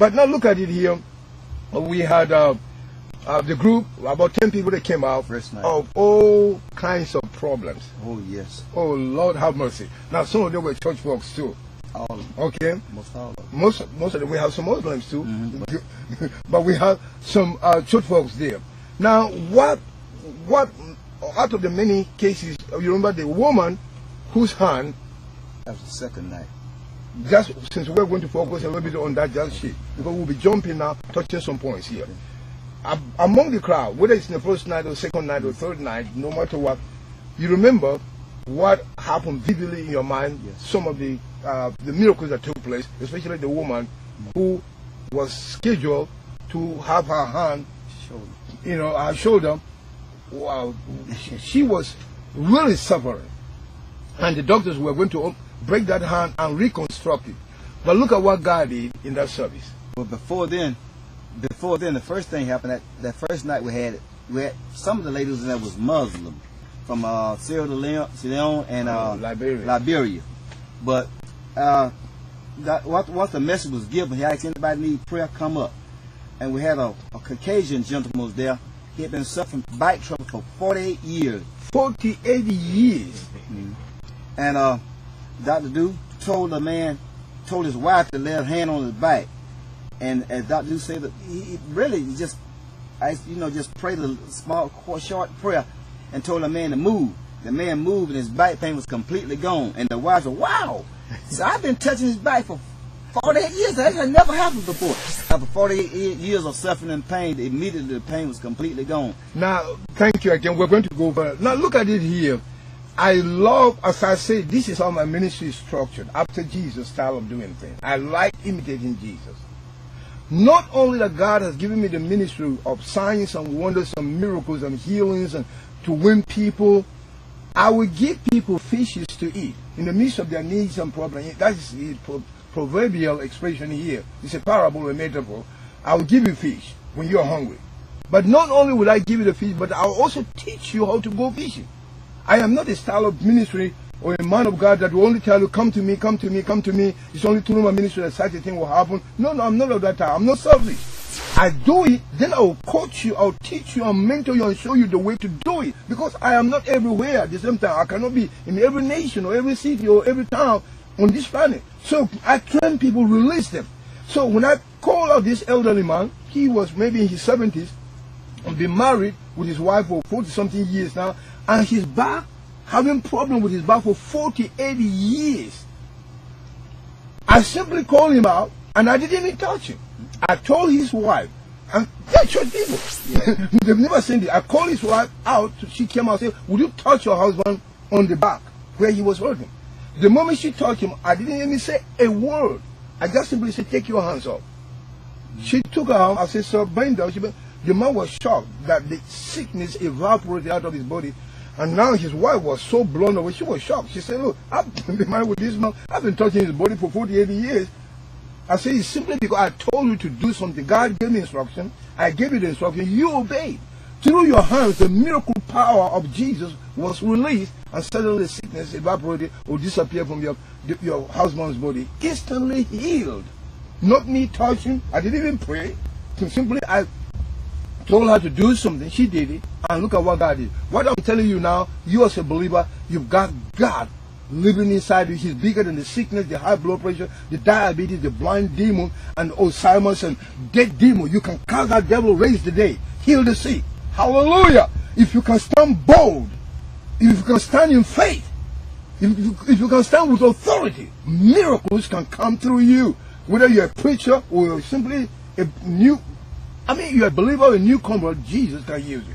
But now look at it here. We had the group, about 10 people that came out of all kinds of problems. Oh, yes. Oh, Lord have mercy. Now, some of them were church folks too. All of them. Okay? Most all of them. Most of them. We have some Muslims too. But we have some church folks there. Now, what, out of the many cases, you remember the woman whose hand... That was the second night. Just since we're going to focus a little bit on that just shit, because we'll be jumping now, touching some points here. Among the crowd, whether it's in the first night or second night or third night, no matter what, you remember what happened vividly in your mind. Yes. Some of the miracles that took place, especially the woman who was scheduled to have her hand, her shoulder. Wow, she was really suffering, and the doctors were going to break that hand and reconstruct it. But look at what God did in that service. Well, before then, the first thing happened. That first night we had some of the ladies that was Muslim from Sierra Leone and Liberia. But once the message was given, he asked anybody need prayer, come up. And we had a Caucasian gentleman was there. He had been suffering back trouble for 48 years. 48 years. And Dr. Du told his wife to lay her hand on his back. And as Dr. Du said, that he really just prayed a small, short prayer and told the man to move. The man moved and his back pain was completely gone. And the wife said, wow, so I've been touching his back for 48 years. That had never happened before. After 48 years of suffering and pain, immediately the pain was completely gone. Now, thank you again. We're going to go over. Now, look at it here. I love, as I say, this is how my ministry is structured, after Jesus' style of doing things. I like imitating Jesus. Not only that God has given me the ministry of signs and wonders and miracles and healings and to win people, I will give people fishes to eat in the midst of their needs and problems. That is the proverbial expression here. It's a parable, a metaphor. I will give you fish when you're hungry. But not only will I give you the fish, but I will also teach you how to go fishing. I am not a style of ministry or a man of God that will only tell you, come to me, come to me, come to me. It's only through my ministry that such a thing will happen. No, I'm not of that type. I'm not selfish. I do it, then I will coach you, I'll teach you, I'll mentor you and show you the way to do it. Because I am not everywhere at the same time. I cannot be in every nation or every city or every town on this planet. So I train people, release them. So when I call out this elderly man, he was maybe in his 70s, and been married with his wife for 40-something years now, and his back, having problem with his back for 48 years. I simply called him out, and I didn't even touch him. I told his wife, and they're church people. They've never seen it. I called his wife out. She came out and said, would you touch your husband on the back where he was hurting? The moment she touched him, I didn't even say a word. I just simply said, take your hands off. She took her arm. I said, sir, bend down. The man was shocked that the sickness evaporated out of his body. And now his wife was so blown away. She was shocked. She said, look, I've been married with this man. I've been touching his body for 48 years. I said, it's simply because I told you to do something. God gave me instruction. I gave you the instruction. You obeyed. Through your hands, the miracle power of Jesus was released, and suddenly the sickness evaporated or disappeared from your husband's body. Instantly healed. Not me touching. I didn't even pray. Simply, I told her to do something. She did it. And look at what God did. What I'm telling you now, you as a believer, you've got God living inside you. He's bigger than the sickness, the high blood pressure, the diabetes, the blind demon, and Alzheimer's and dead demon. You can cast that devil, raise the dead, heal the sick. Hallelujah. If you can stand bold, if you can stand in faith, if you can stand with authority, miracles can come through you. Whether you're a preacher or you're simply you're a believer or a newcomer, Jesus can use you.